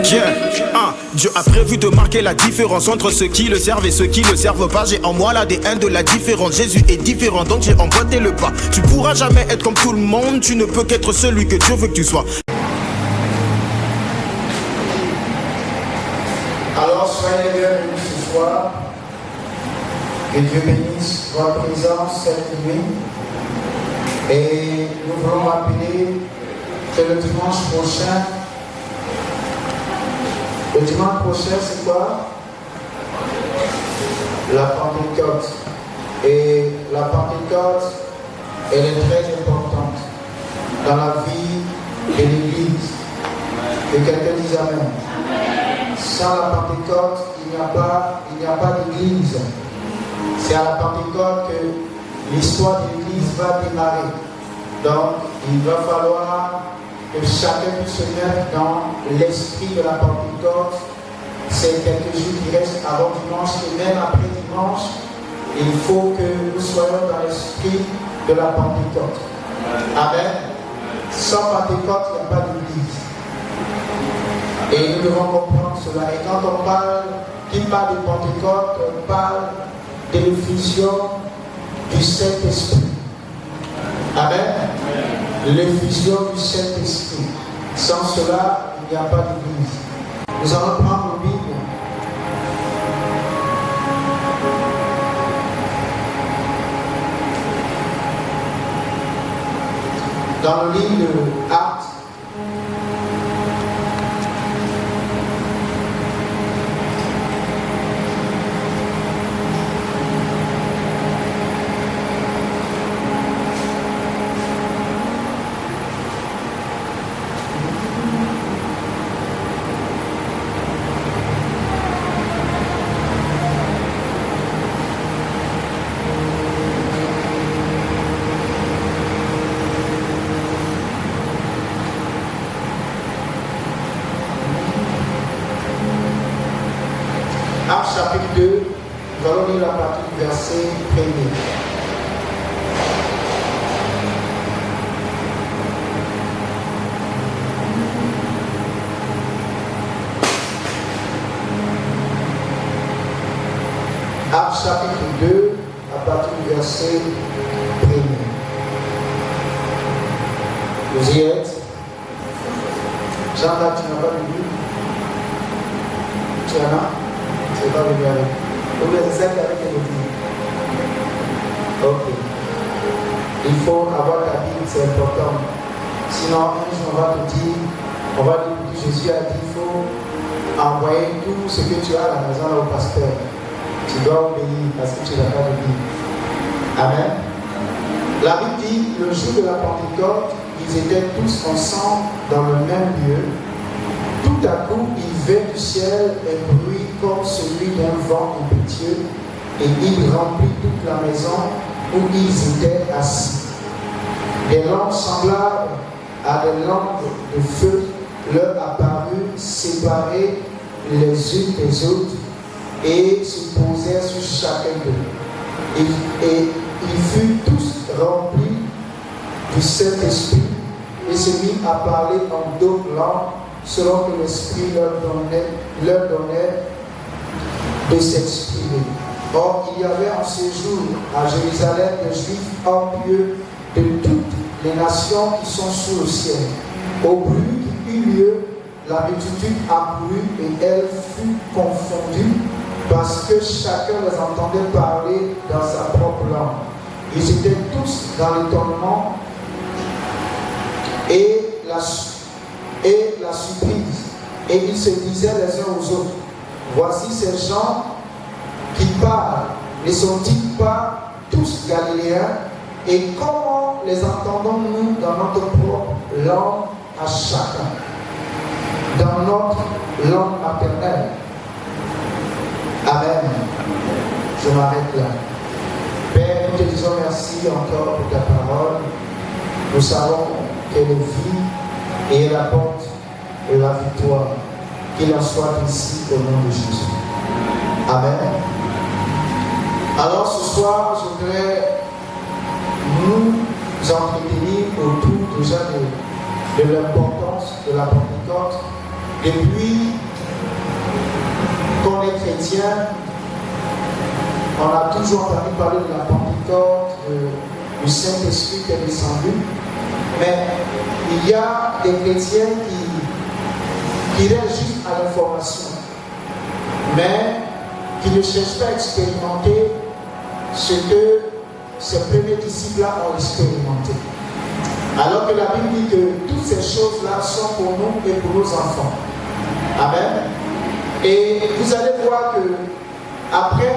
Yeah. Dieu a prévu de marquer la différence entre ceux qui le servent et ceux qui le servent pas. J'ai en moi l'ADN de la différence. Jésus est différent, donc j'ai emboîté le pas. Tu pourras jamais être comme tout le monde. Tu ne peux qu'être celui que Dieu veut que tu sois. Alors soyez bienvenus ce soir. Que Dieu bénisse votre présence cette nuit. Et nous voulons rappeler que le dimanche prochain, c'est quoi? La Pentecôte. Et la Pentecôte, elle est très importante dans la vie de l'Église. Que quelqu'un dise Amen. Sans la Pentecôte, il n'y a pas d'Église. C'est à la Pentecôte que l'histoire de l'Église va démarrer. Donc, il va falloir que chacun puisse se mettre dans l'esprit de la Pentecôte. C'est quelques jours qui restent avant dimanche, et même après dimanche, il faut que nous soyons dans l'esprit de la Pentecôte. Amen. Sans Pentecôte, il n'y a pas d'église. Et nous devons comprendre cela. Et quand on parle, qui parle de Pentecôte, on parle de l'effusion du Saint-Esprit. Amen. L'effusion du Saint-Esprit. Sans cela, il n'y a pas d'église. Nous allons prendre nos Bibles. Dans le livre de Actes, chapitre 2, nous allons lire la partie du verset 1er. Actes chapitre 2, à partir du verset 1er. Vous y êtes? Jean-Baptiste, tu n'as pas lu? Tu en as? C'est pas venu avec. Vous êtes avec les motifs. Ok. Il faut avoir ta Bible, c'est important. Sinon, un jour, on va te dire, Jésus a dit, il faut envoyer tout ce que tu as à la maison là, au pasteur. Tu dois obéir parce que tu n'as pas de Bible. Amen. La Bible dit, le jour de la Pentecôte, ils étaient tous ensemble dans le même lieu. Tout à coup, il vint du ciel un bruit comme celui d'un vent impétueux, et il remplit toute la maison où ils étaient assis. Des lampes semblables à des lampes de feu leur apparurent séparées les unes des autres et se posèrent sur chacun d'eux. Et ils furent tous remplis du Saint-Esprit et se mirent à parler en d'autres langues selon que l'Esprit leur donnait de s'exprimer. Or, il y avait en ce jour à Jérusalem des Juifs impieux de toutes les nations qui sont sous le ciel. Au bruit qui eut lieu, la multitude accourut et elle fut confondue parce que chacun les entendait parler dans sa propre langue. Ils étaient tous dans l'étonnement et la surprise, et ils se disaient les uns aux autres, voici ces gens qui parlent, ne sont-ils pas tous galiléens? Et comment les entendons-nous dans notre propre langue à chacun, dans notre langue maternelle? Amen. Je m'arrête là. Père, nous te disons merci encore pour ta parole. Nous savons qu'elle est vie et elle apporte la victoire. Qu'il en soit ainsi au nom de Jésus. Amen. Alors ce soir, je voudrais nous entretenir autour déjà de l'importance de la Pentecôte Depuis qu'on est chrétien, on a toujours entendu parler de la Pentecôte, du Saint-Esprit qui est descendu. Mais il y a des chrétiens qui restent juste à l'information, mais qui ne cherchent pas à expérimenter ce que ces premiers disciples-là ont expérimenté. Alors que la Bible dit que toutes ces choses-là sont pour nous et pour nos enfants. Amen. Et vous allez voir que après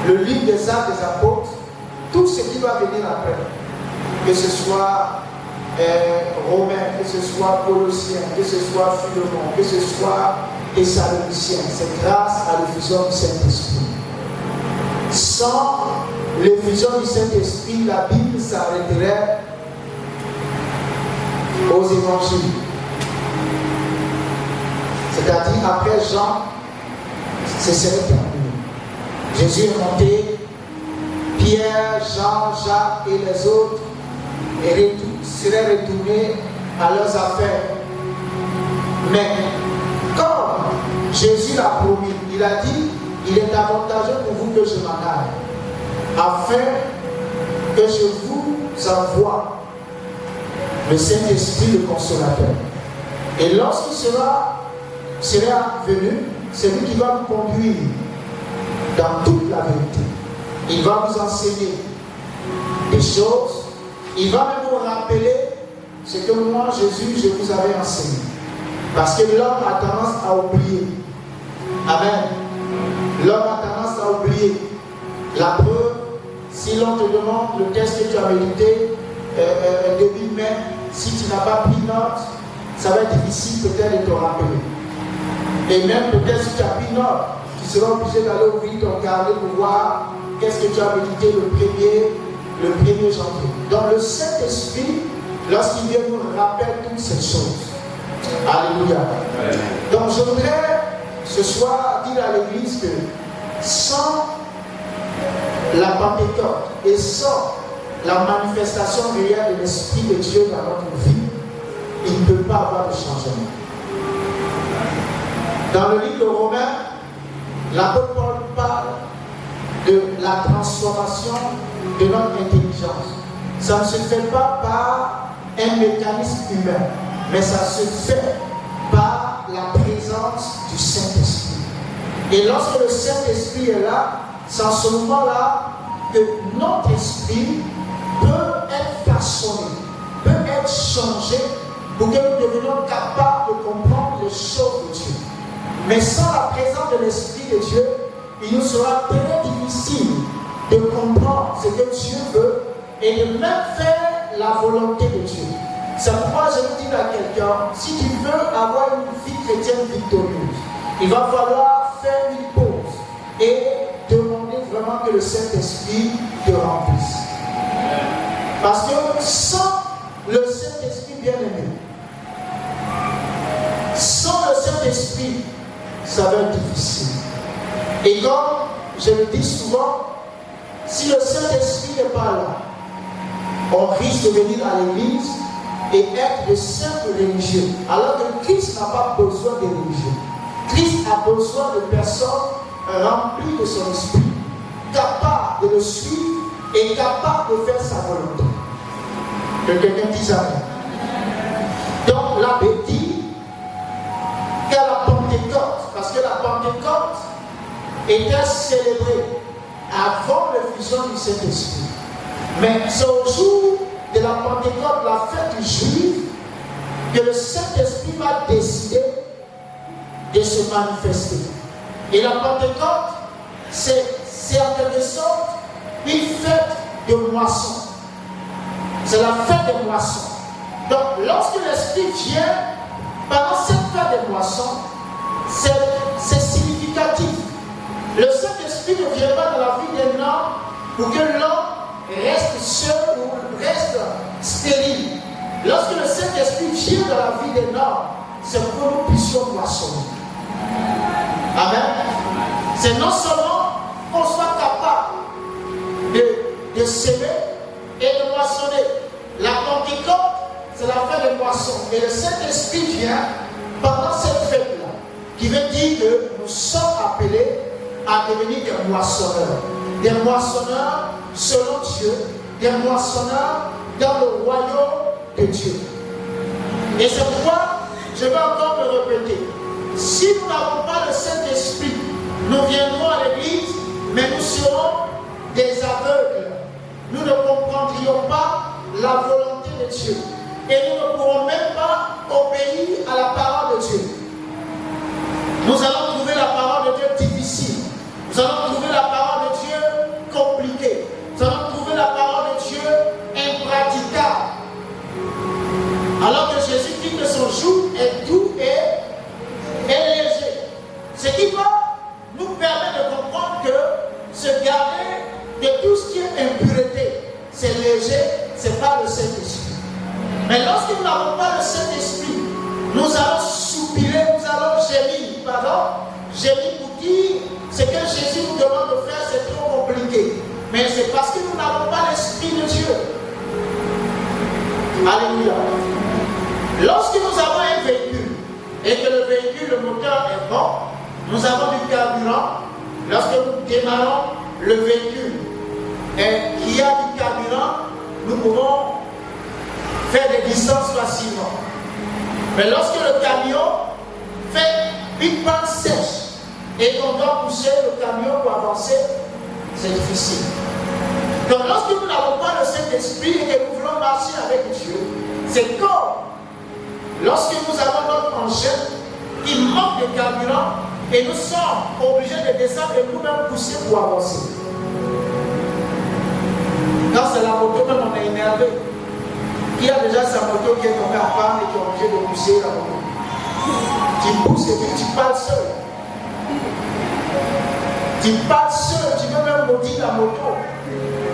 le livre des Actes des Apôtres, tout ce qui va venir après, que ce soit Romains, que ce soit Colossiens, que ce soit Philémon, que ce soit Thessaloniciens, c'est grâce à l'effusion du Saint-Esprit. Sans l'effusion du Saint-Esprit, la Bible s'arrêterait aux évangiles. C'est-à-dire, après Jean, ce serait terminé. Jésus est monté, Pierre, Jean, Jacques et les autres seraient retournés à leurs affaires. Mais comme Jésus l'a promis, il a dit, il est avantageux pour vous que je m'en aille, afin que je vous envoie le Saint-Esprit, le Consolateur. Et lorsqu'il sera venu, c'est lui qui va vous conduire dans toute la vérité. Il va vous enseigner des choses. Il va même vous rappeler ce que moi, Jésus, je vous avais enseigné. Parce que l'homme a tendance à oublier. Amen. L'homme a tendance à oublier. La preuve, si l'on te demande le texte que tu as médité depuis même, si tu n'as pas pris note, ça va être difficile peut-être de te rappeler. Et même peut-être si tu as pris note, tu seras obligé d'aller ouvrir ton carnet pour voir qu'est-ce que tu as médité le 1er janvier. Donc le Saint-Esprit, lorsqu'il vient, nous rappelle toutes ces choses. Alléluia. Donc je voudrais ce soir dire à l'Église que sans la Pentecôte et sans la manifestation réelle de l'Esprit de Dieu dans notre vie, il ne peut pas avoir de changement. Dans le livre de Romains, l'apôtre Paul parle de la transformation de notre intelligence. Ça ne se fait pas par un mécanisme humain, mais ça se fait par la présence du Saint-Esprit. Et lorsque le Saint-Esprit est là, c'est en ce moment-là que notre esprit peut être façonné, peut être changé pour que nous devenions capables de comprendre les choses de Dieu. Mais sans la présence de l'Esprit de Dieu, il nous sera très difficile de comprendre ce que Dieu veut et de même faire la volonté de Dieu. C'est pourquoi je dis à quelqu'un, si tu veux avoir une vie chrétienne victorieuse, il va falloir faire une pause et demander vraiment que le Saint-Esprit te remplisse. Parce que sans le Saint-Esprit bien-aimé, sans le Saint-Esprit, ça va être difficile. Et comme je le dis souvent, si le Saint-Esprit n'est pas là, on risque de venir à l'église et être de simples religieux. Alors que Christ n'a pas besoin de religieux. Christ a besoin de personnes remplies de son esprit, capables de le suivre et capables de faire sa volonté. Que quelqu'un dise amen. Donc la Bible dit qu'à la Pentecôte, parce que la Pentecôte était célébrée avant l'effusion du Saint-Esprit. Mais c'est au jour de la Pentecôte, la fête juive, que le Saint-Esprit va décider de se manifester. Et la Pentecôte, c'est en quelque sorte une fête de moisson. C'est la fête des moissons. Donc, lorsque l'Esprit vient, pendant cette fête des moissons, c'est significatif. Le Saint-Esprit ne vient pas dans la vie d'un homme pour que l'homme reste seul ou reste stérile. Lorsque le Saint-Esprit vient dans la vie d'un homme, c'est pour que nous puissions moissonner. Amen. C'est non seulement qu'on soit capable de s'aimer et de moissonner. La Pentecôte, c'est la fête de moisson. Et le Saint-Esprit vient qui veut dire que nous sommes appelés à devenir des moissonneurs. Des moissonneurs selon Dieu, des moissonneurs dans le royaume de Dieu. Et c'est pourquoi je vais encore me répéter. Si nous n'avons pas le Saint-Esprit, nous viendrons à l'église, mais nous serons des aveugles. Nous ne comprendrions pas la volonté de Dieu. Et nous ne pourrons même pas obéir à la parole de Dieu. Nous allons trouver la parole de Dieu difficile. Nous allons trouver la parole de Dieu compliquée. Nous allons trouver la parole de Dieu impraticable. Alors que Jésus dit que son joug est doux et léger. Ce qui va nous permettre de comprendre que se garder de tout ce qui est impureté, c'est léger, c'est pas le Saint-Esprit. Mais lorsque nous n'avons pas le Saint-Esprit, nous allons soupirer, nous allons gémir. Pardon, gémir pour dire ce que Jésus nous demande de faire, c'est trop compliqué. Mais c'est parce que nous n'avons pas l'Esprit de Dieu. Alléluia. Lorsque nous avons un véhicule et que le véhicule, le moteur est bon, nous avons du carburant. Lorsque nous démarrons le véhicule et qu'il y a du carburant, nous pouvons faire des distances facilement. Mais lorsque le camion fait une panne sèche et qu'on doit pousser le camion pour avancer, c'est difficile. Donc lorsque nous n'avons pas le Saint-Esprit et que nous voulons marcher avec Dieu, c'est comme lorsque nous avons notre engin qui manque de carburant et nous sommes obligés de descendre et nous-mêmes pousser pour avancer. Quand c'est la moto, même on est énervé. Qui a déjà sa moto qui est tombée en panne et qui est obligé de pousser la moto? Tu pousses et puis tu parles seul. Tu parles seul, tu veux même maudire la moto.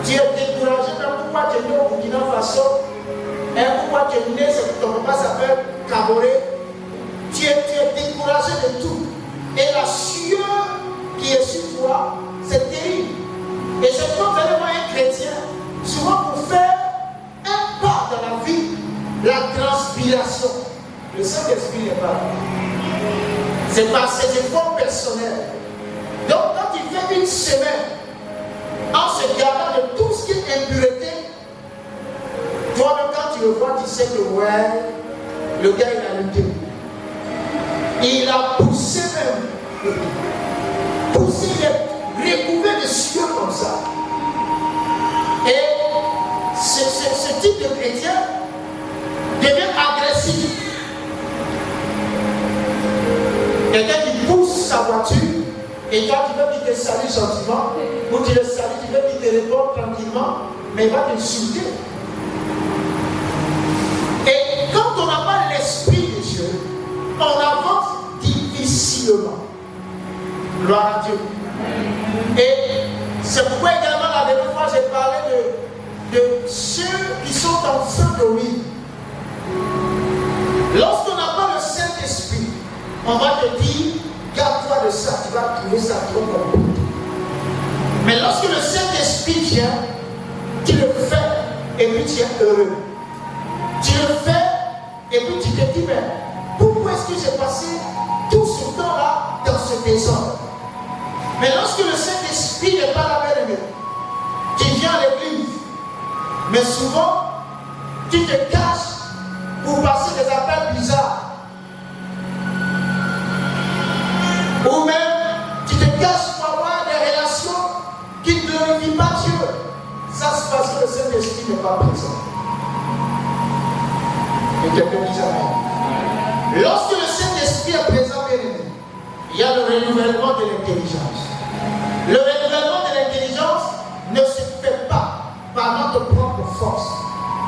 Tu es découragé, même pourquoi tu es né au Burkina Faso. Et pourquoi tu es né, c'est que ton papa s'appelle Kaboré. Tu es découragé de tout. Et la sueur qui est sur toi, c'est terrible. Et c'est quand vous allez voir un chrétien, souvent pour faire un pas dans la vie, la transpiration. Le Saint-Esprit n'est pas là. C'est par ses efforts personnels. Donc quand il fait une semaine, en se gardant de tout ce qui est impureté, toi-même quand tu le vois, tu sais que ouais, le gars il a lutté. Il a poussé même. Poussé, il est recouvert de sueur comme ça. Et ce type de chrétien devient agressif. Quelqu'un qui pousse sa voiture et toi tu veux qu'il te salue gentiment, ou tu le salues, tu veux qu'il te réponde tranquillement, mais il va t'insulter. Et quand on n'a pas l'Esprit de Dieu, on avance difficilement. Gloire à Dieu. Et c'est pourquoi également la dernière fois j'ai parlé de ceux qui sont en feu de huile. Lorsqu'on n'a pas le Saint-Esprit, on va te dire, garde-toi de ça, tu vas trouver ça trop compliqué. Mais lorsque le Saint-Esprit vient, tu le fais et puis tu es heureux. Tu le fais et puis tu te dis, mais pourquoi est-ce que j'ai passé tout ce temps-là dans ce désordre? Mais lorsque le Saint-Esprit n'est pas là, bien-aimé, tu viens à l'église, mais souvent, tu te caches pour passer des appels bizarres. Ou même, tu te caches pour avoir des relations qui ne glorifient pas Dieu. Ça c'est parce que le Saint-Esprit n'est pas présent. Et quelqu'un dit amen. Lorsque le Saint-Esprit est présent, bien aimé, il y a le renouvellement de l'intelligence. Le renouvellement de l'intelligence ne se fait pas par notre propre force,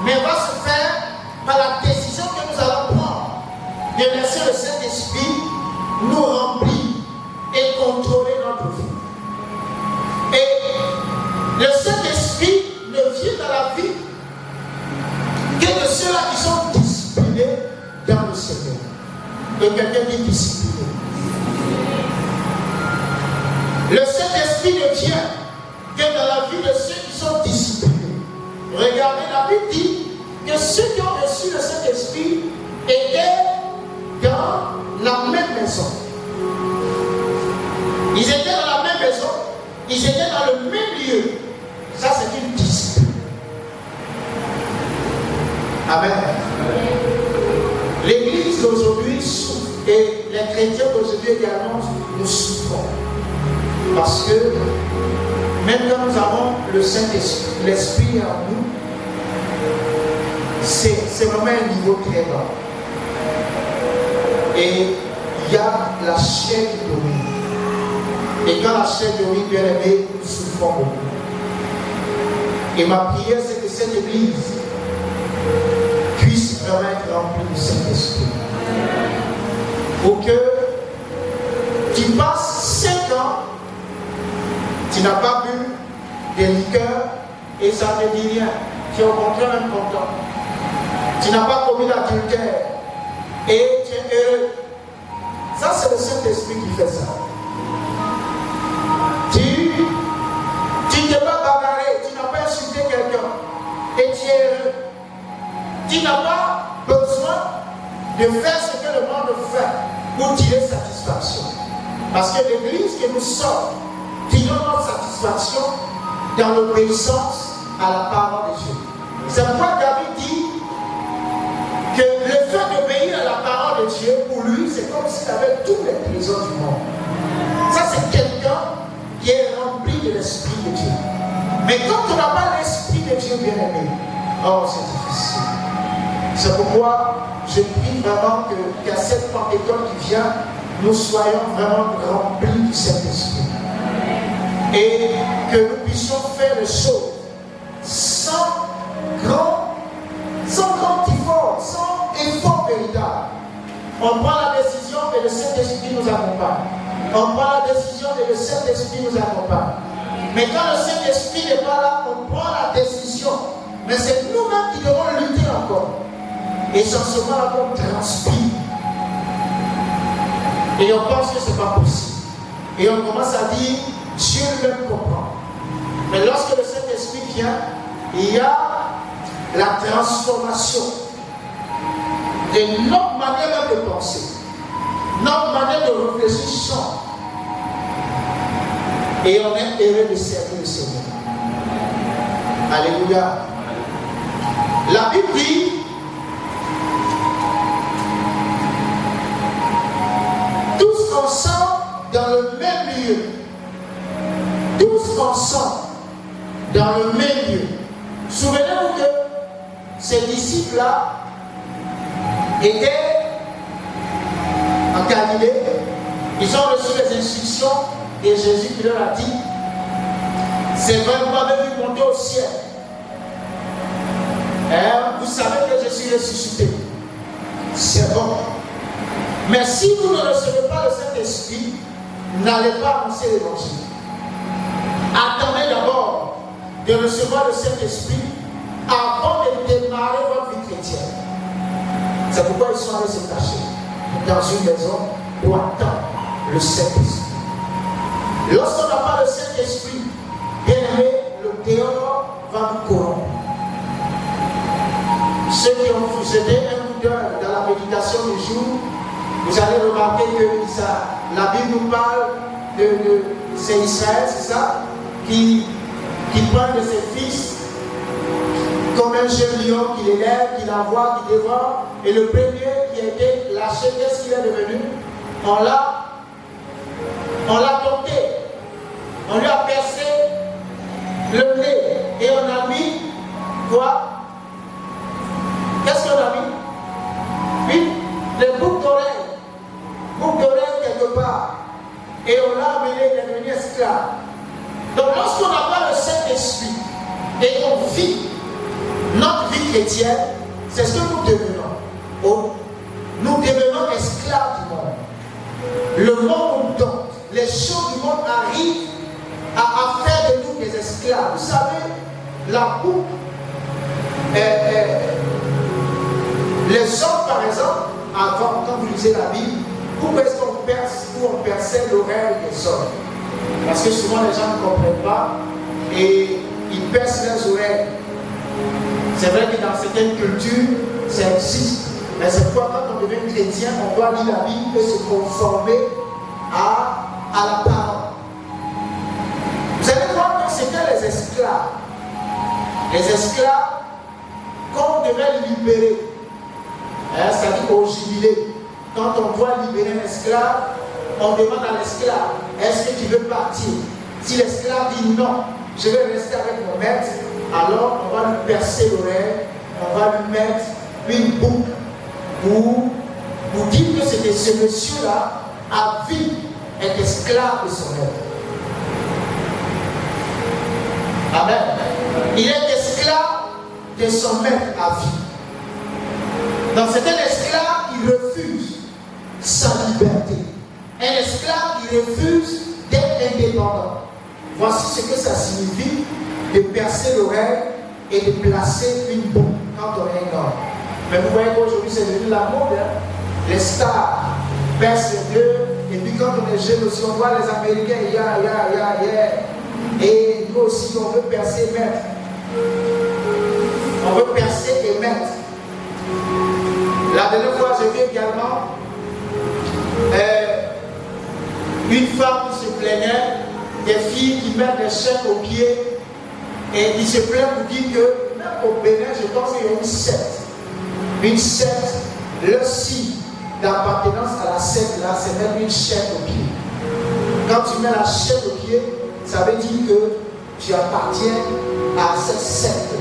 mais va se faire par la décision que nous allons prendre de laisser le Saint-Esprit nous remplir et contrôler notre vie. Et le Saint-Esprit ne vient dans la vie que de ceux-là qui sont disciplinés dans le Seigneur. Et quelqu'un dit discipliné. Le Saint-Esprit ne vient que dans la vie de ceux qui sont disciplinés. Regardez, la Bible dit que ceux qui ont reçu le Saint-Esprit étaient dans la même maison. Ils étaient dans la même maison, ils étaient dans le même lieu. Ça, c'est une discipline. Amen. L'église d'aujourd'hui souffre et les chrétiens d'aujourd'hui également, nous souffrons. Parce que même quand nous avons le Saint-Esprit, l'Esprit en nous, c'est vraiment un niveau très bas. Et il y a la chair qui domine. Et quand la chair domine, bien aimé, nous souffrons beaucoup. Et ma prière, c'est que cette église puisse vraiment être remplie du Saint-Esprit. Pour que tu passes 5 ans, tu n'as pas bu des liqueurs et ça ne te dit rien. Tu es au contraire même content. Tu n'as pas commis l'adultère et tu es heureux. Ça, c'est le Saint-Esprit qui fait ça. Tu ne t'es pas bagarré, tu n'as pas insulté quelqu'un et tu es heureux. Tu n'as pas besoin de faire ce que le monde fait pour tirer satisfaction. Parce que l'église que nous sommes, tirons notre satisfaction dans l'obéissance à la parole de Dieu. C'est pourquoi David dit que le fait d'obéir à la parole de Dieu, pour lui, c'est comme s'il avait tous les trésors du monde. Ça, c'est quelqu'un qui est rempli de l'Esprit de Dieu. Mais quand on n'a pas l'Esprit de Dieu bien aimé, oh, c'est difficile. C'est pourquoi je prie vraiment qu'à cette Pentecôte qui vient, nous soyons vraiment remplis du Saint-Esprit. Et que nous puissions faire les choses sans grand effort, sans effort véritable. On prend la décision et le Saint-Esprit nous accompagne. On prend la décision et le Saint-Esprit nous accompagne. Mais quand le Saint-Esprit n'est pas là, on prend la décision. Mais c'est nous-mêmes qui devons lutter encore. Et sans ce moment-là, on transpire. Et on pense que ce n'est pas possible. Et on commence à dire, Dieu lui-même comprend. Mais lorsque le Saint-Esprit vient, il y a la transformation de notre manière de penser, notre manière de réfléchir change. Et on est heureux de servir le Seigneur. Alléluia. La Bible dit, tous ensemble dans le même lieu. Tous ensemble dans le même lieu. Souvenez-vous que ces disciples-là étaient en Galilée. Ils ont reçu les instructions et Jésus qui leur a dit, c'est vrai, vous m'avez vu monter au ciel. Vous savez que je suis ressuscité. C'est bon. Mais si vous ne recevez pas le Saint-Esprit, n'allez pas annoncer l'évangile. Attendez d'abord de recevoir le Saint-Esprit avant de démarrer votre vie chrétienne. C'est pourquoi ils sont allés se cacher dans une maison pour attendre le Saint-Esprit. Lorsqu'on n'a pas le Saint-Esprit, bien aimé, le dehors va nous corrompre. Ceux qui ont jeté un coup d'œil dans la méditation du jour, vous allez remarquer que la Bible nous parle c'est Israël, c'est ça, qui prend de ses fils comme un jeune lion, qui l'élève, qui l'envoie, qui dévore. Et le premier qui a été lâché, qu'est-ce qu'il est devenu? On l'a dompté. On lui a percé le nez. Et on a mis quoi? Qu'est-ce qu'on a mis? Oui, les boucles d'oreilles. Boucles d'oreilles quelque part. Et on l'a amené, il est devenu esclave. Donc lorsqu'on n'a pas le Saint-Esprit et on vit notre vie chrétienne, c'est ce que nous devenons. Oh, nous devenons esclaves du monde. Le monde nous dompte. Les choses du monde arrivent à faire de nous des esclaves. Vous savez, la boucle, les hommes par exemple, avant, quand vous lisez la Bible, pourquoi est-ce qu'on perce ou on perçait l'oreille des hommes? Parce que souvent les gens ne comprennent pas et ils percent leurs oreilles. C'est vrai que dans certaines cultures, ça existe. Mais c'est pourquoi quand on devient chrétien, on doit lire la Bible et se conformer à la parole. Vous allez voir que c'était les esclaves. Les esclaves, quand on devait les libérer, c'est-à-dire au jubilé, quand on doit libérer un esclave, on demande à l'esclave, est-ce que tu veux partir? Si l'esclave dit non, je vais rester avec mon maître, alors on va lui percer l'oreille, on va lui mettre une boucle pour dire que c'était ce monsieur-là, à vie, est esclave de son maître. Amen. Il est esclave de son maître à vie. Donc c'est un esclave qui refuse sa liberté. Un esclave qui refuse d'être indépendant. Voici ce que ça signifie de percer l'oreille et de placer une boucle quand on est un homme. Mais vous voyez qu'aujourd'hui c'est devenu la mode. Hein? Les stars percent les deux. Et puis quand on est jeune aussi, on voit les Américains, Et nous aussi, on veut percer et mettre. On veut percer et mettre. La dernière fois, j'ai vu également une femme qui se plaignait des filles qui mettent des chaînes aux pieds et qui se plaignent pour dire que même au Bénin, je pense qu'il y a une secte. Une secte, le signe d'appartenance à la secte là, c'est mettre une chaîne au pied. Quand tu mets la chaîne au pied, ça veut dire que tu appartiens à cette secte.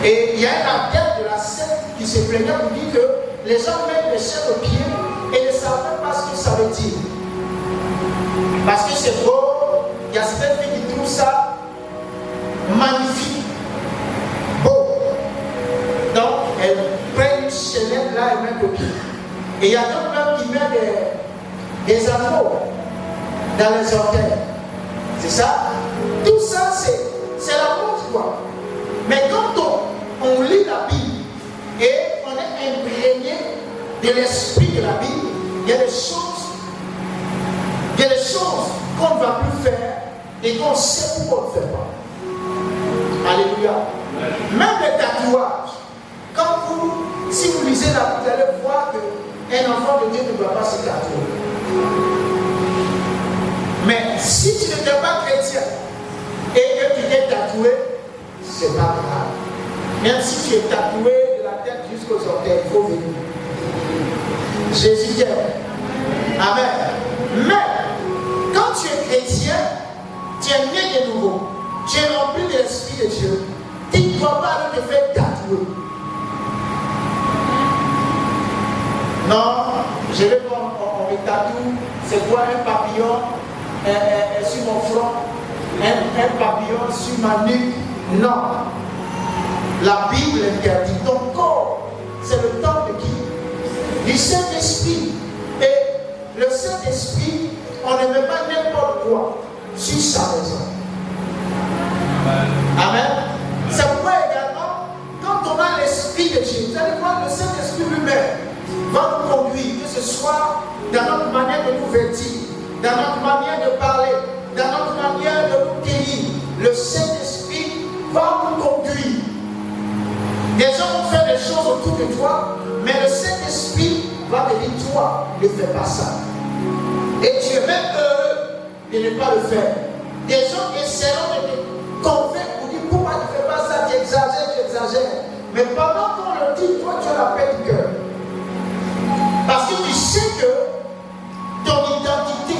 Et il y a un adepte de la secte qui se plaignait pour dire que les gens mettent les chaînes au pied et ne savent même pas ce que ça veut dire. Parce que c'est beau, il y a certaines filles qui trouvent ça magnifique, beau. Donc, elles prennent une chaînette là et mettent au pied. Et il y a d'autres même qui mettent des anneaux dans les orteils. C'est ça? Tout ça, c'est la honte, quoi. Mais quand on lit la Bible et on est imprégné de l'esprit de la Bible, il y a des choses qu'on ne va plus faire et qu'on sait pourquoi on ne fait pas. Alléluia. Même les tatouages. Si vous lisez la Bible, vous allez voir qu'un enfant de Dieu ne doit pas se tatouer. Mais si tu n'étais pas chrétien et que tu t'es tatoué, c'est pas grave. Même si tu es tatoué de la tête jusqu'aux orteils, il faut venir. Jésus t'aime. Amen. Mais quand tu es chrétien, tu es né de nouveau, tu es rempli de l'Esprit de Dieu, tu ne dois pas te faire tatouer. Non, je veux qu'on me tatoue, c'est quoi un papillon sur mon front, un papillon sur ma nuque. Non. La Bible interdit. Ton corps, c'est le temple de qui? Du Saint-Esprit. Et le Saint-Esprit, on ne met pas n'importe quoi sur sa maison. Amen. C'est pourquoi également, quand on a l'Esprit de Dieu, vous allez voir le Saint-Esprit lui-même va nous conduire, que ce soit dans notre manière de nous vêtir, dans notre manière de parler, dans notre manière de nous cueillir. Le Saint-Esprit va nous conduire. Des gens vont faire des choses autour de toi, mais le Saint-Esprit va te dire, toi, ne fais pas ça. Et tu es même heureux de ne pas le faire. Des gens essaieront de te convaincre pour dire, pourquoi tu ne fais pas ça, tu exagères. Mais pendant qu'on le dit, toi, tu as la paix du cœur. Parce que tu sais que ton identité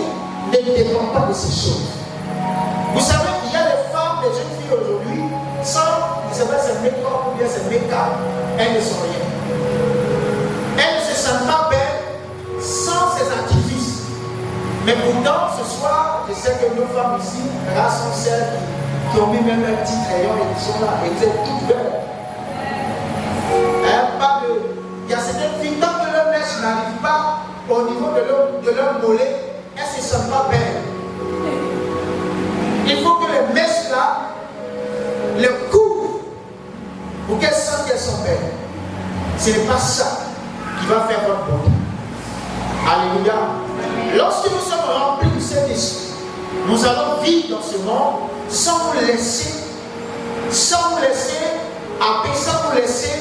ne dépend pas de ces choses. Vous savez, il y a des femmes, des jeunes filles aujourd'hui, sans, vous savez, c'est make-up ou bien c'est make-up, elles ne sont rien. Elles ne se sentent pas belles sans ces artifices. Mais pourtant, ce soir, je sais que nos femmes ici, grâce aux celles qui ont mis même un petit crayon et qui sont là, et qui sont toutes belles. Il y a certaines filles, tant que leur mèche n'arrive pas au niveau de leur mollet, elles ne se sentent pas belles. Il faut que les mèches là les couvrent pour qu'elles sentent qu'elles sont belles. Ce n'est pas ça qui va faire votre beauté. Alléluia. Lorsque nous sommes remplis de cet esprit, nous allons vivre dans ce monde sans nous laisser happer, sans nous laisser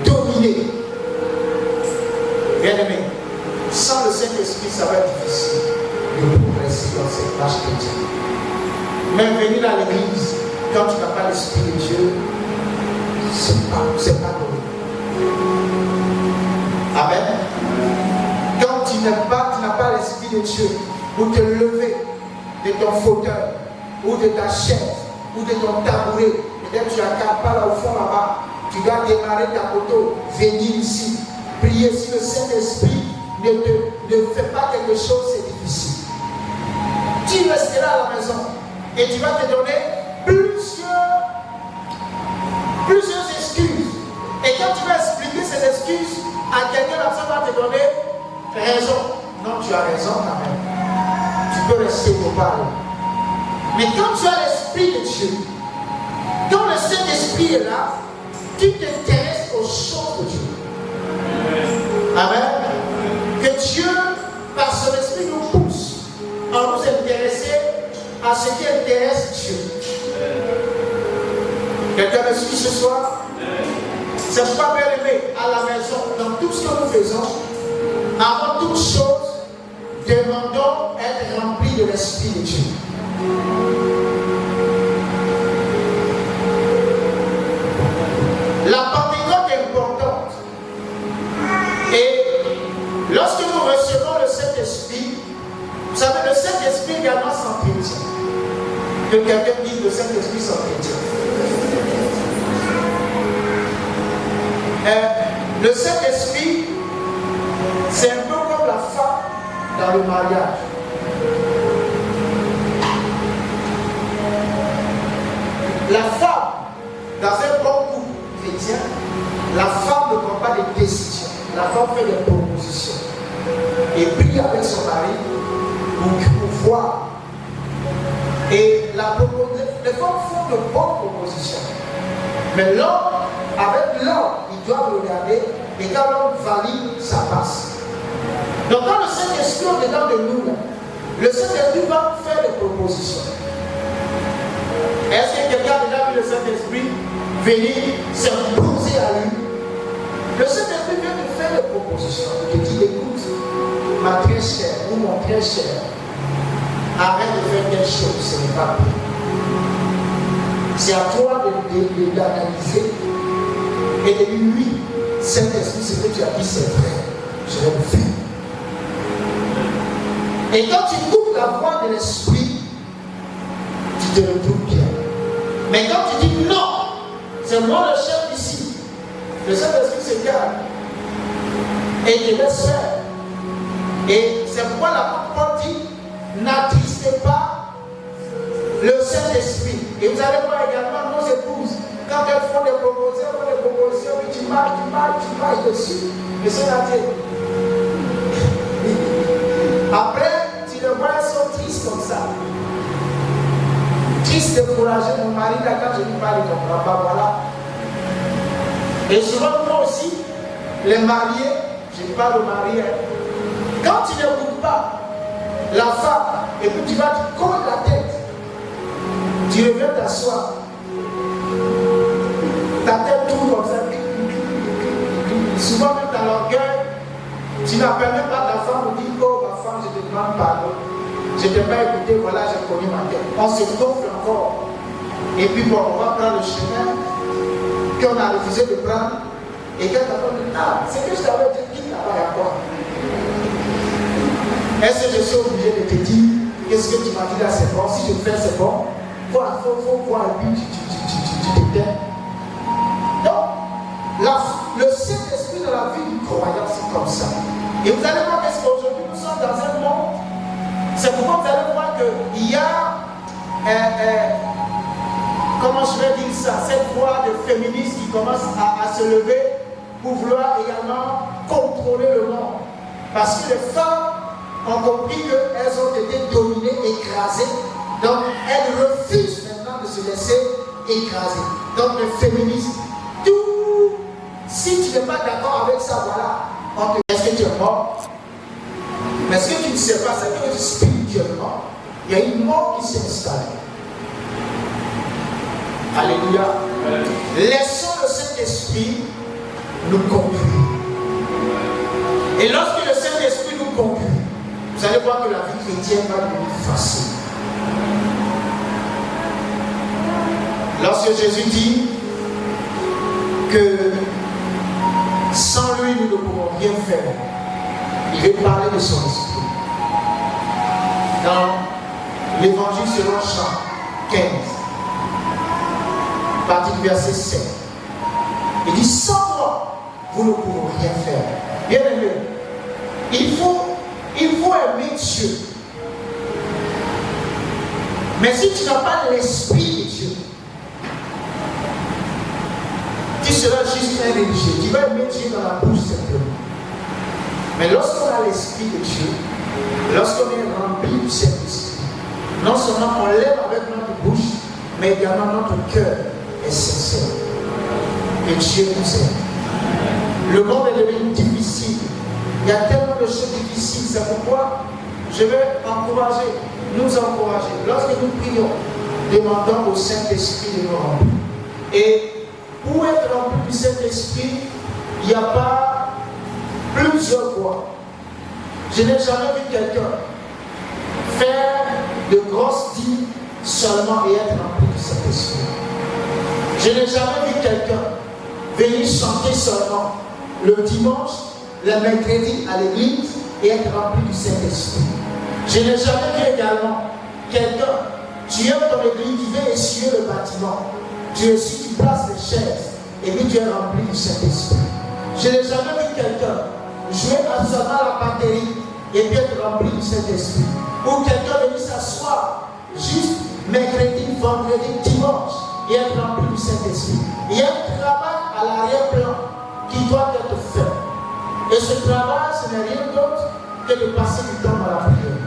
dominer. Bien aimé, sans le Saint-Esprit, ça va être difficile de progresser dans cette marche chrétienne. Même venir dans l'église, quand tu n'as pas l'Esprit de Dieu, c'est pas donné. Amen. Quand tu n'as pas l'Esprit de Dieu pour te lever de ton fauteuil, ou de ta chaise, ou de ton tabouret, peut-être tu n'as pas là au fond là-bas, tu dois démarrer ta moto, venir ici, prier. Si le Saint-Esprit ne fait pas quelque chose, c'est difficile. Tu resteras à la maison et tu vas te donner plusieurs excuses. Et quand tu vas expliquer ces excuses à quelqu'un, la personne va te donner raison. Non, tu as raison quand même. Tu peux rester au parler. Mais quand tu as l'Esprit de Dieu, quand le Saint-Esprit est là, tu t'intéresses aux choses de Dieu. Amen. Que Dieu, par son Esprit, nous pousse à nous intéresser à ce qui intéresse Dieu. Quelqu'un me suit ce soir? C'est pourquoi, bien aimé, à la maison, dans tout ce que nous faisons, avant toute chose, demandons être remplis de l'Esprit de Dieu. La Pentecôte est importante. Et lorsque nous recevons le Saint-Esprit, vous savez, le Saint-Esprit également s'entretient. Que quelqu'un dise le Saint-Esprit s'entretient. Le Saint-Esprit, c'est un peu comme la femme dans le mariage. La femme, dans un bon couple chrétien, la femme ne prend pas de décisions. La femme fait des propositions. Et prie avec son mari pour voir. Et les femmes font de bonnes propositions. Mais l'homme, avec l'homme, ils doivent regarder. Et quand l'homme valide, ça passe. Donc quand le Saint-Esprit est dedans de nous, le Saint-Esprit va faire des propositions. Est-ce que quelqu'un a déjà vu le Saint-Esprit venir s'imposer à lui? Le Saint-Esprit vient de faire des propositions. Il te dit, écoute, ma très chère ou mon très cher, arrête de faire quelque chose, ce n'est pas bien. C'est à toi d'analyser et de dire, oui, Saint-Esprit, ce que tu as dit, c'est vrai. Je vais le faire. Et quand tu écoutes la voix de l'Esprit, tu te retrouves bien. Mais quand tu dis non, c'est moi le chef ici, le Saint-Esprit se garde et te laisse faire. Et c'est pourquoi l'apôtre dit, n'attristez pas le Saint-Esprit. Et vous allez voir également nos épouses, quand elles font des propositions, puis tu marches dessus. Mais c'est la tête. Après, tu le vois, elles sont tristes comme ça. Triste, découragé, mon mari, là, quand je lui parle, il ne comprend pas, voilà. Et souvent, moi aussi, les mariés, je parle aux mariés, quand tu n'écoutes pas la femme, et puis tu vas te coller la tête, tu reviens t'asseoir, ta tête tourne comme ça, souvent même dans l'orgueil, tu n'appelles même pas ta femme pour dire, oh ma femme, je te demande pardon. Je ne t'ai pas écouté, voilà, j'ai connu ma tête. On se gonfle encore. Et puis bon, on va prendre le chemin qu'on a refusé de prendre. Et quand ta femme dit, ah, c'est que je t'avais dit, quitte là-bas, il y a quoi? Est-ce que je suis obligé de te dire, qu'est-ce que tu m'as dit là, c'est bon? Si je fais, c'est bon. Il faut voir et puis tu t'éteins. Donc, le Saint-Esprit dans la vie du croyant, c'est comme ça. Et vous allez voir qu'aujourd'hui, nous sommes dans un monde. C'est pourquoi vous allez voir qu'il y a, comment je vais dire ça, cette voix de féministes qui commence à se lever pour vouloir également contrôler le monde. Parce que les femmes ont compris qu'elles ont été dominées, écrasées. Donc elles refusent maintenant de se laisser écraser. Donc les féministes, tout, si tu n'es pas d'accord avec ça, voilà, est-ce que tu es mort? Mais ce que tu ne sais pas, c'est que spirituellement, il y a une mort qui s'est installée. Alléluia. Laissons le Saint-Esprit nous conduire. Et lorsque le Saint-Esprit nous vous allez voir que la vie chrétienne va devenir facile. Lorsque Jésus dit que sans lui nous ne pouvons rien faire, il veut parler de son esprit. Dans l'évangile selon Jean 15, partie du verset 7, il dit sans moi vous ne pouvez rien faire. Bien aimé, il faut aimer Dieu. Mais si tu n'as pas l'esprit de Dieu, tu seras juste un religieux. Tu vas aimer Dieu dans la bouche simplement. Mais lorsqu'on a l'esprit de Dieu, lorsqu'on est rempli du Saint-Esprit, non seulement on lève avec notre bouche, mais également notre cœur est sincère. Et Dieu nous aime. Le monde est devenu difficile. Il y a tellement de choses difficiles. C'est pourquoi je vais nous encourager. Lorsque nous prions, demandons au Saint-Esprit de nous remplir. Et pour être rempli du Saint-Esprit, il n'y a pas plusieurs voies. Je n'ai jamais vu quelqu'un faire de grosses dîmes seulement et être rempli du Saint-Esprit. Je n'ai jamais vu quelqu'un venir chanter seulement le dimanche, le mercredi à l'église et être rempli du Saint-Esprit. Je n'ai jamais vu également quelqu'un, tu aimes ton église, tu veux essuyer le bâtiment, tu essuies, tu places les chaises et puis tu es rempli du Saint-Esprit. Je n'ai jamais vu quelqu'un jouer seulement la batterie et puis être rempli du Saint-Esprit. Ou quelqu'un venir s'asseoir juste mercredi, vendredi, dimanche et être rempli du Saint-Esprit. Il y a un travail à l'arrière-plan qui doit être fait. Et ce travail, ce n'est rien d'autre que de passer du temps dans la prière.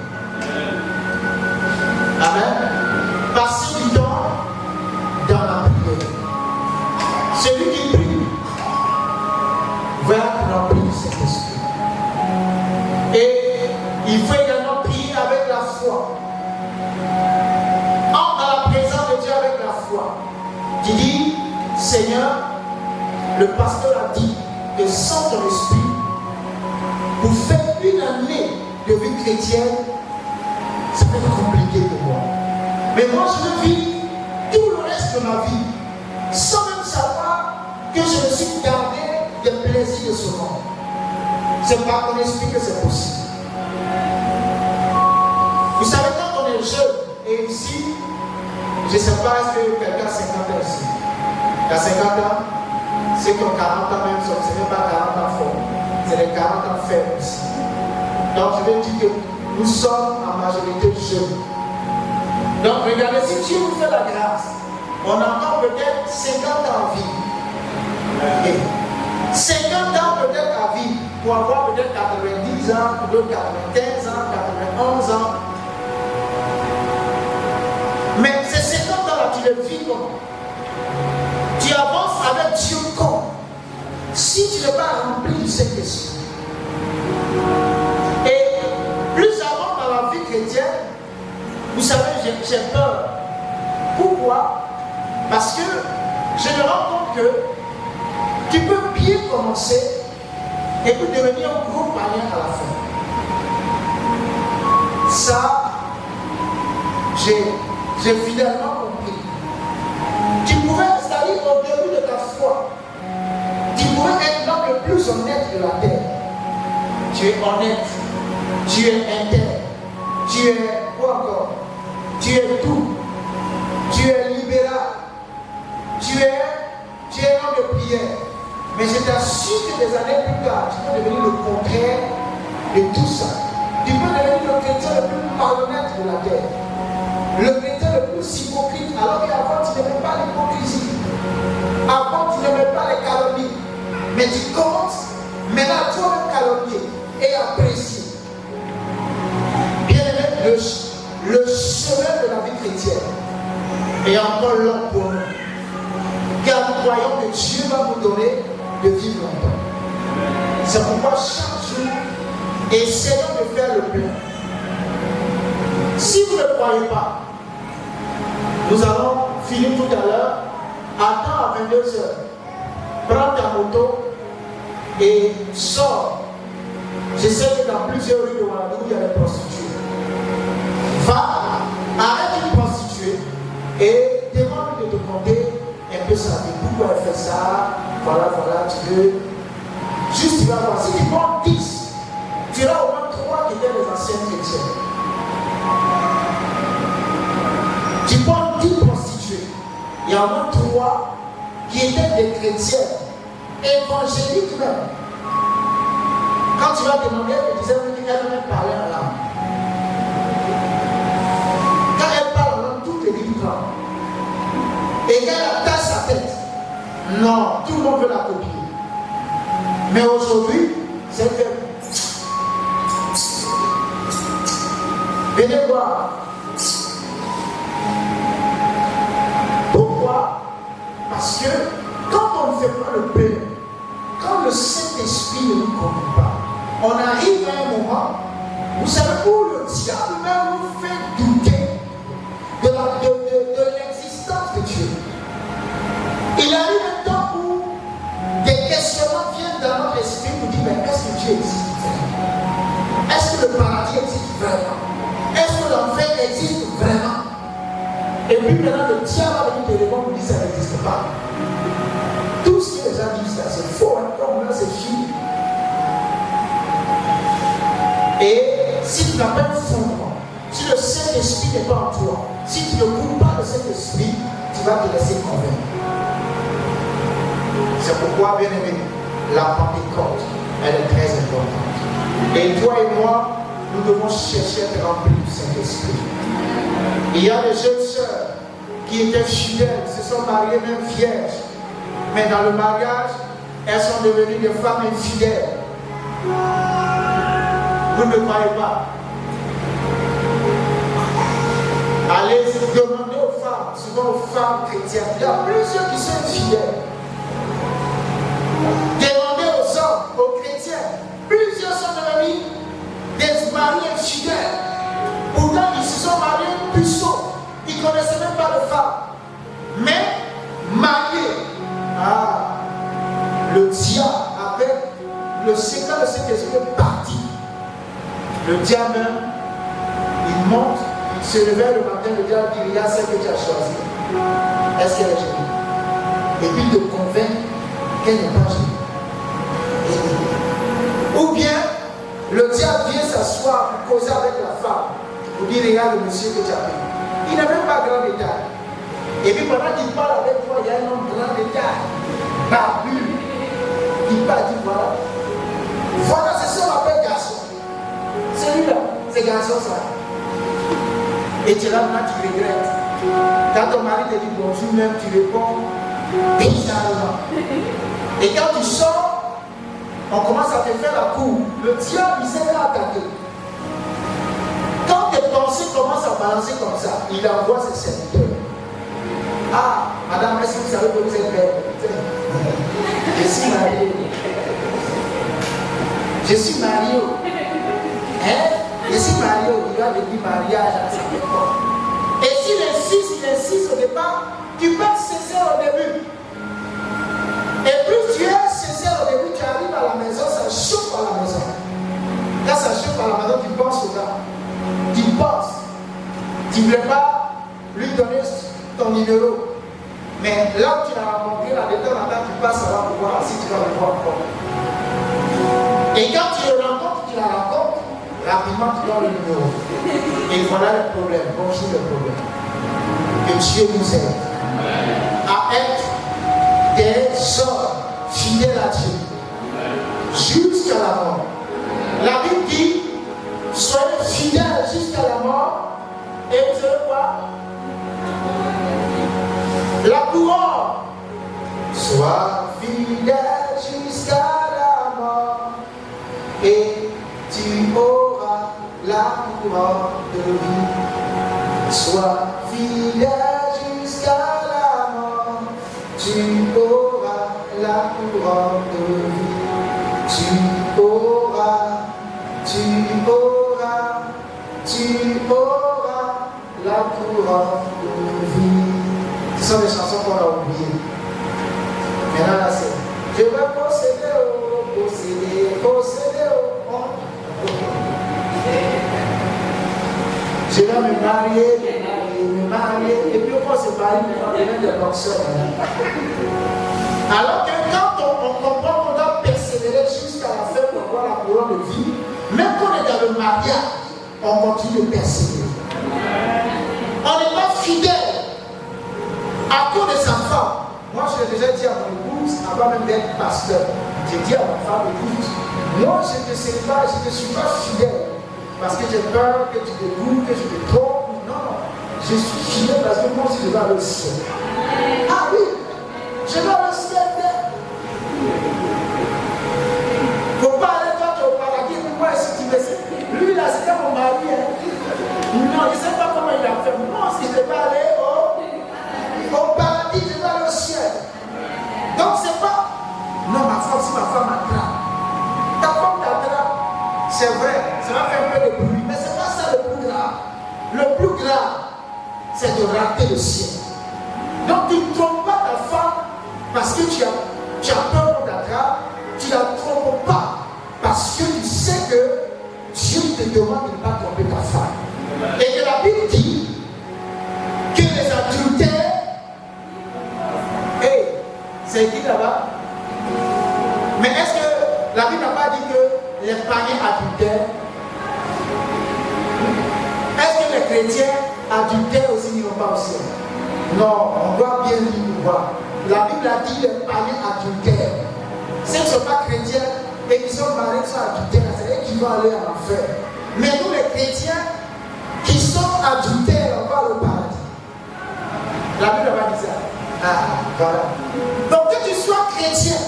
Amen. Passer du temps dans la prière. Celui qui prie va être rempli du Saint-Esprit. Et il faut également prier avec la foi. Entre dans la présence de Dieu avec la foi. Tu dis, Seigneur, le pasteur a dit que sans ton esprit, pour faire une année de vie chrétienne, ça va être compliqué pour moi. Mais moi, je veux vivre tout le reste de ma vie sans même savoir que je me suis gardé des plaisirs de ce monde. C'est par ton esprit que c'est possible. Vous savez, quand on est jeune, et ici, je ne sais pas si quelqu'un a 50 ans ici. Il y a 50 ans, ceux qui ont 40 ans même, ce n'est pas 40 ans forts, c'est les 40 ans faibles ici. Donc je vais dire que nous sommes en majorité jeunes. Donc regardez, si Dieu nous fait la grâce, on a encore peut-être 50 ans à vivre. Okay. 50 ans peut-être à vivre, pour avoir peut-être 90 ans, peut-être 95 ans, 91 ans. Mais ces 50 ans-là, tu les vis comment? Tu avances avec Dieu comment? Si tu n'es pas rempli de cette esprit. Et plus avant dans la vie chrétienne, vous savez, j'ai peur. Pourquoi? Parce que je me rends compte que tu peux bien commencer et puis devenir un gros païen à la fin. Ça, j'ai finalement compris. Tu pouvais, c'est-à-dire au début de ta foi, tu pouvais être l'homme le plus honnête de la terre. Tu es honnête, tu es intègre, tu es quoi encore? Tu es tout, tu es libéral, tu es homme de prière. Mais je t'assure que des années plus tard, tu peux devenir le contraire de tout ça. Tu peux devenir le chrétien le plus malhonnête de la terre. Le chrétien le plus hypocrite, alors qu'avant tu n'aimais pas l'hypocrisie. Avant tu n'aimais pas les calomnies. Mais tu commences maintenant à toi-même calomnier et apprécier. Bien aimé, le chemin de la vie chrétienne est encore long pour nous. Car nous croyons que Dieu va nous donner de vivre longtemps. C'est pourquoi chaque jour, essayons de faire le plein. Si vous ne croyez pas, nous allons finir tout à l'heure. Attends à 22h. Prends ta moto et sors Je sais que dans plusieurs rues de Ouagadougou, il y a des prostituées. Va, arrête une prostituée et demande de te demander un peu sa vie. Pourquoi elle fait ça? Voilà, tu veux. Juste, tu vas voir. Si tu prends 10, tu auras au moins 3 qui étaient les anciens chrétiens. Tu prends 10 prostituées, il y a au moins 3 qui étaient des chrétiens, évangéliques même. Quand tu vas demander, elle disait qu'elle même parlait en langue. Quand elle parle en langue, toutes les livres tremblent. Et qu'elle attache sa tête. Non, tout le monde veut la copier. Mais aujourd'hui, c'est fait. Venez voir. Pourquoi? Parce que quand on ne fait pas le pain, quand le Saint-Esprit ne nous conduit pas, on arrive à un moment, vous savez, où le diable même nous fait douter de l'existence de Dieu. Il arrive un temps où des questionnements viennent dans notre esprit pour dire, mais est-ce que Dieu existe vraiment? Est-ce que le paradis existe vraiment? Est-ce que l'enfer existe vraiment? Et puis maintenant, le diable va venir te répondre et dire, ça n'existe pas. Tout ce que les gens disent là, c'est faux, hein, comme là, c'est fini. Et si tu n'as pas un fondement, si le Saint-Esprit n'est pas en toi, si tu ne cours pas le Saint-Esprit, tu vas te laisser convaincre. C'est pourquoi, bien aimé, la Pentecôte, elle est très importante. Et toi et moi, nous devons chercher à être remplis du Saint-Esprit. Il y a des jeunes sœurs qui étaient fidèles, se sont mariées même vierges. Mais dans le mariage, elles sont devenues des femmes infidèles. Vous ne croyez pas? Allez demander aux femmes, souvent aux femmes chrétiennes, il y a plusieurs qui sont infidèles. Demandez aux hommes, aux chrétiens, plusieurs sont devenus des maris infidèles. Pourtant, ils se sont mariés puceaux. Ils ne connaissaient même pas de femmes. Mais, mariés. Le diable, avec le secret de cet esprit est parti. Le diable, il monte, il se réveille le matin, le diable dit, regarde celle que tu as choisie. Est-ce qu'elle est jolie? Et puis il te convainc qu'elle n'est pas jolie. Ou bien, le diable vient s'asseoir pour causer avec la femme, pour dire, regarde le monsieur que tu as pris. Il n'a même pas grand détail. Et puis pendant qu'il parle avec toi, il y a un homme grand détail, barbu, qui parle, dit voilà. Voilà, c'est ça qu'on appelle garçon. C'est lui là, c'est garçon ça. Et tu es là maintenant, tu regrettes. Quand ton mari te dit bonjour, même tu réponds bizarrement. Et quand tu sors, on commence à te faire la cour. Le diable, il s'est attaqué. Quand tes pensées commencent à balancer comme ça, il envoie ses serviteurs. Ah, madame, est-ce que vous savez que vous êtes belle? Je suis marié. Je suis marié. Hein? Je suis marié. Il va depuis mariage à sa époque. Et s'il insiste au départ, tu peux cesser au début. Et plus tu es cessé au début, tu arrives à la maison, ça chauffe à la maison. Quand ça chauffe à la maison, tu penses au gars. Tu penses. Tu ne voulais pas lui donner ton numéro. Mais là où tu l'as rencontré, là, de temps en temps, tu passes là pour voir si tu vas le voir encore. Et quand tu le rencontres, tu la rencontres, rapidement tu donnes le numéro. Et voilà le problème. Bonjour le problème. Que Dieu nous aide à être des hommes fidèles à Dieu jusqu'à la mort. La Bible dit, soyez fidèles jusqu'à la mort. Et vous savez quoi? La couronne. Sois fidèle jusqu'à la mort et tu auras la couronne de vie. Sois fidèle jusqu'à la mort, tu auras la couronne de vie. Tu auras la couronne de vie. Ce sont des chansons qu'on a oubliées. Maintenant là c'est, je vais posséder, posséder. On Je vais me marier, et puis on se marie, on devient des boxeurs. Alors que quand on comprend qu'on doit persévérer jusqu'à la fin pour avoir la couronne de vie, même quand on est dans le mariage, on continue de persévérer. On n'est pas fidèle à cause de sa femme. Moi, je l'ai déjà dit à mon épouse, avant même d'être pasteur, j'ai dit à ma femme, écoute, moi je ne sais pas, je ne suis pas fidèle parce que j'ai peur que tu te dégoûtes, que je te trompe. Non, je suis fidèle parce que moi aussi je vais aller au ciel. Ah oui, je vais aller au ciel. Il ne faut pas aller toi au paradis pour moi si tu veux. Lui là, c'était mon mari. Non, je ne sais pas comment il a fait. Moi si je ne vais pas aller au paradis, je vais aller au ciel. Donc c'est pas, non, ma femme, si ma femme m'attrape, ta femme t'attrape, c'est vrai, ça va faire un peu de bruit, mais c'est pas ça le plus grave. Le plus grave, c'est de rater le ciel. Donc tu ne trompes pas ta femme parce que tu as peur qu'on t'attrape, tu ne la trompes pas parce que tu sais que Dieu te demande de ne pas tromper ta femme. Et que la Bible dit que les adultères, c'est écrit là-bas. Mais est-ce que la Bible n'a pas dit que les païens adultères, est-ce que les chrétiens adultères aussi n'iront pas au ciel? Non, on doit bien lire pour voir. La Bible a dit les païens adultères. Ceux qui ne sont pas chrétiens et qui sont mariés, qui sont adultères, c'est eux qui vont aller en enfer. Mais nous les chrétiens qui sont adultères, on va au paradis. La Bible n'a pas dit ça. Ah, voilà. Donc que tu sois chrétien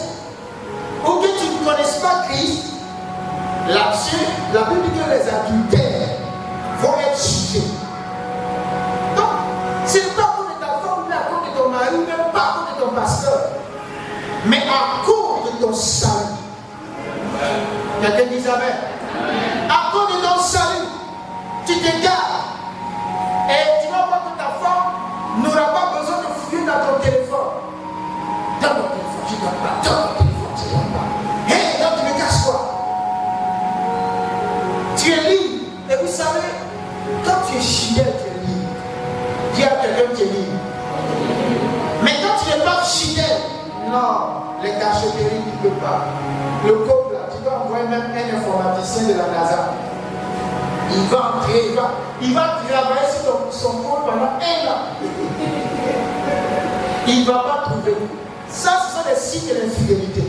ou que tu ne connaisses pas Christ, là-dessus, la Bible dit que les adultères vont être jugés. Donc, ce n'est pas à cause de ta femme, mais à cause de ton mari, même pas à cause de ton pasteur, mais à cause de ton salut. Quelqu'un dit amen. À cause de ton salut, tu t'égares et tu vas voir que ta femme n'aura pas besoin de fouiller dans ton téléphone. Dans ton téléphone, tu ne donnes pas. Dans ton téléphone, tu ne donnes pas. Hé, donc tu me caches quoi? Tu es libre. Et vous savez, quand tu es fidèle, tu es libre. Dis à quelqu'un que tu es libre. Mais quand tu n'es pas fidèle, non, les cachotteries, tu ne peux pas. Le couple, là, tu dois envoyer même un informaticien de la NASA. Il va entrer, il va travailler sur son compte pendant 1 an. Il ne va pas trouver. Ça, ce sont des signes de l'infidélité.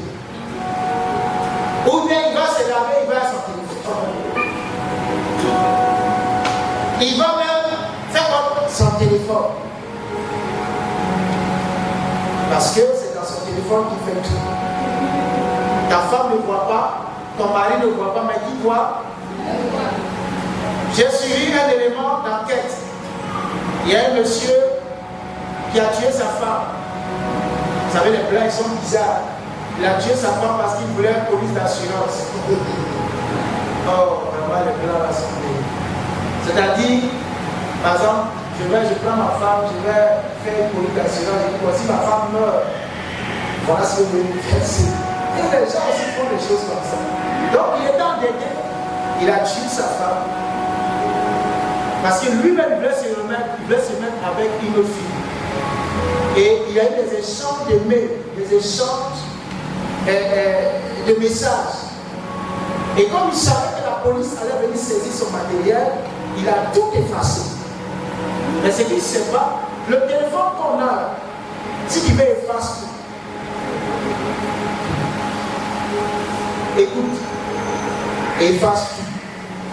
Ou bien il va se laver, il va à son téléphone. Il va même faire son téléphone. Parce que c'est dans son téléphone qu'il fait tout. Ta femme ne voit pas, ton mari ne voit pas, mais qui voit? J'ai suivi un élément d'enquête. Il y a un monsieur qui a tué sa femme. Vous savez, les blancs, ils sont bizarres. Il a tué sa femme parce qu'il voulait une police d'assurance. Oh, vraiment, les blancs là sont bien. C'est-à-dire, par exemple, je prends ma femme, je vais faire une police d'assurance. Je dis, voici ma femme meurt. Voilà ce que je vais faire. Et les gens aussi font des choses comme ça. Donc, il est dans des guerres. Il a tué sa femme. Parce que lui-même voulait se mettre avec une fille. Et il y a eu des échanges de mails, des échanges de messages. Et comme il savait que la police allait venir saisir son matériel, il a tout effacé. Mais ce qu'il ne sait pas, le téléphone qu'on a, si tu veux effacer tout. Écoute, efface tout.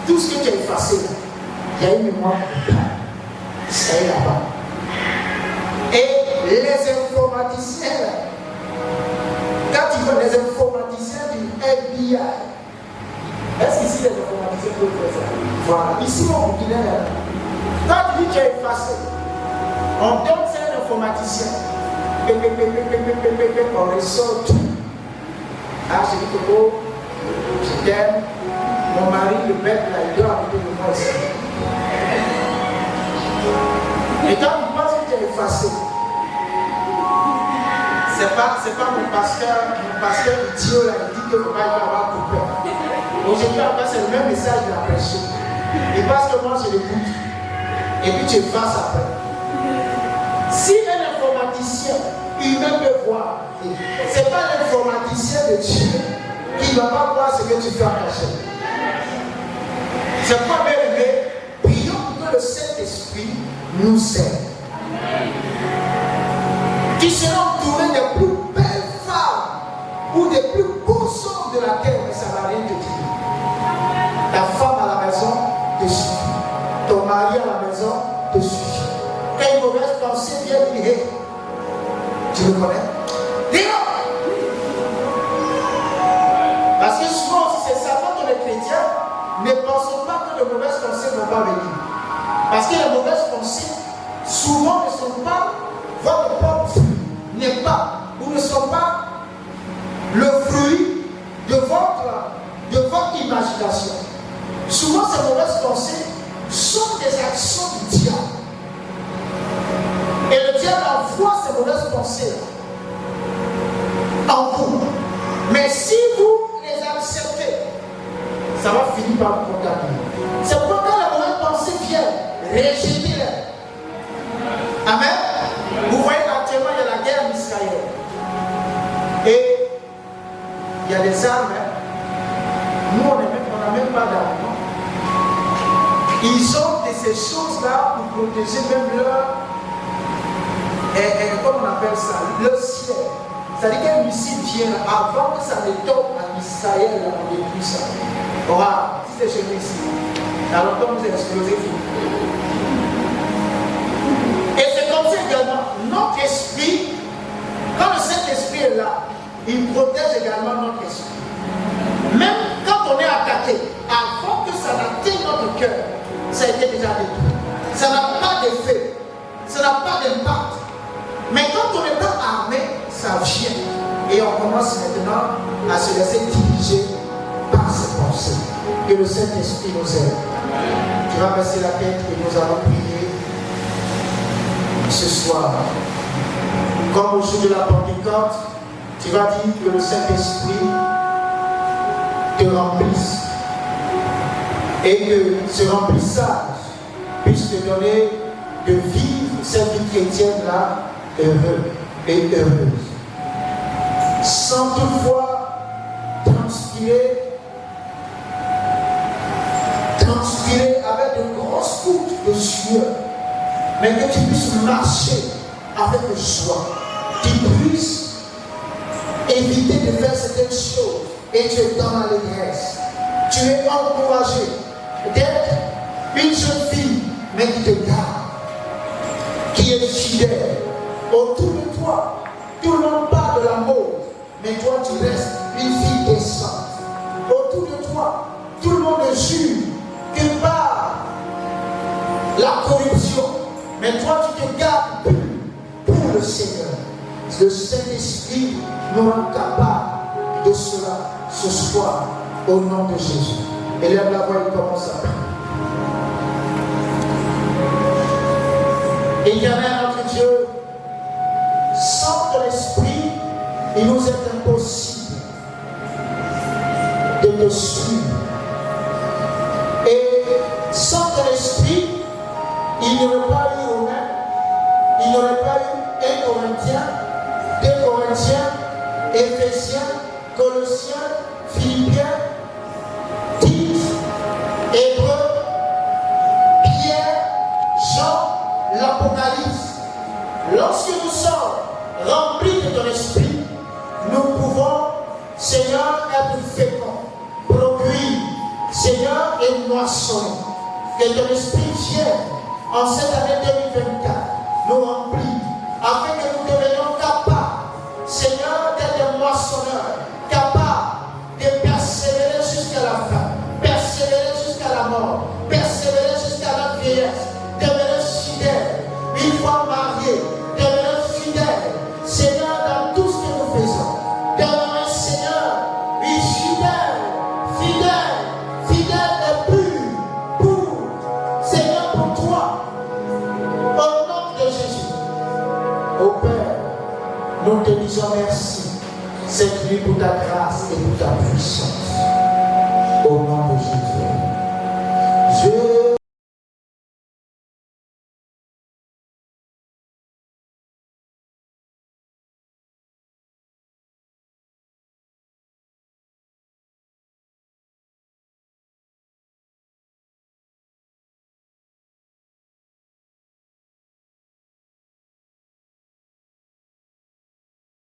Tout ce que tu as effacé là. Il y a une mémoire, ça est là-bas. Et les informaticiens, quand ils font les informaticiens du FBI, est-ce qu'ici les informaticiens peuvent faire ça? Voilà, ici au Burkina, quand tu dis que tu as effacé, on donne ça à un informaticien, on ressort tout. Ah, je dis Coco, je t'aime, mon mari, le bête là, il doit habiter de moi ici. Et quand il pense que tu es effacé, c'est pas mon pasteur idiot là, il dit que le va avoir coupé. Aujourd'hui, après, c'est le même message de la prêche. Et parce que moi, je l'écoute. et puis tu effaces après. Si un informaticien humain peut voir, ce n'est pas l'informaticien de Dieu qui ne va pas voir ce que tu fais en cachette. C'est pourquoi, bien aimé, prions pour que le Saint-Esprit nous aide. Tu seras entouré des plus belles femmes ou des plus beaux hommes de la terre, mais ça ne va rien te dire. Ta femme à la maison te suffit. Ton mari à la maison te suffit. Quand une mauvaise pensée vient dire, tu le connais? Dis-le! Parce que souvent, si c'est ça, quand on est chrétien, ne pensons pas que de mauvaises pensées ne vont pas venir. Parce que les mauvaises pensées, souvent, ne sont pas votre propre fruit, n'est pas, ou ne sont pas le fruit de votre imagination. Souvent, ces mauvaises pensées sont des actions du diable. Et le diable envoie ces mauvaises pensées en vous. Mais si vous les acceptez, ça va finir par vous contaminer. C'est pourquoi quand la mauvaise pensée vient, rejetez-les. Amen. Vous voyez actuellement, il y a la guerre en Israël. Et il y a des armes. Nous, on n'a même pas d'armes. Ils ont ces choses-là pour protéger même leur, comment on appelle ça, le ciel. C'est-à-dire qu'un missile vient avant que ça ne tombe à Israël, on détruit ça. Voilà, si c'est chez nous ici, alors comme vous explosez. Et c'est comme ça également, notre esprit, quand le Saint-Esprit est là, il protège également notre esprit. Même quand on est attaqué, avant que ça n'atteigne notre cœur, ça a été déjà détruit. Ça n'a pas d'effet, ça n'a pas d'impact. Mais quand on est pas armé, ça vient. Et on commence maintenant à se laisser diriger par ses pensées. Que le Saint-Esprit nous aide. Tu vas baisser la tête et nous allons prier ce soir. Comme au jour de la Pentecôte, tu vas dire que le Saint-Esprit te remplisse. Et que ce remplissage puisse te donner de vivre cette vie chrétienne-là heureux et heureuse. Sans toutefois transpirer avec de grosses gouttes de sueur, mais que tu puisses marcher avec joie. Tu puisses éviter de faire certaines choses et tu es dans l'allégresse. Tu es encouragé d'être une jeune fille, mais qui te garde, qui est fidèle. Autour de toi, tout le monde parle de la mode, mais toi tu restes une fille décente. Autour de toi, tout le monde jure que par la corruption, mais toi tu te gardes pour le Seigneur. Le Saint-Esprit nous rend capable de cela ce soir au nom de Jésus. Élève la voix et commence à prier. Éternel notre Dieu, sans ton esprit, il nous est impossible de te suivre. Et sans ton esprit, il n'y aurait pas eu Romains, il n'y aurait pas eu 1 Corinthiens, 2 Corinthiens, Éphésiens, Colossiens, Philippiens, Tite, Hébreux, Pierre, Jean, l'Apocalypse. Lorsque nous sommes remplis de ton esprit, nous pouvons, Seigneur, être féconds, produire, Seigneur, et moissonner. Que ton esprit vienne en cette année 2024, nous remplir, afin que nous devenions capables, Seigneur, d'être moissonneurs, capables de persévérer jusqu'à la fin, persévérer jusqu'à la mort, persévérer jusqu'à la vieillesse, demeurer fidèles, une fois mariés, demeurer fidèles, Seigneur, dans tout ce que nous faisons. Demeurer, Seigneur, une fidèle et pure, Seigneur, pour toi, au nom de Jésus. Ô Père, nous te disons merci cette nuit pour ta grâce et pour ta puissance. Au nom de Jésus.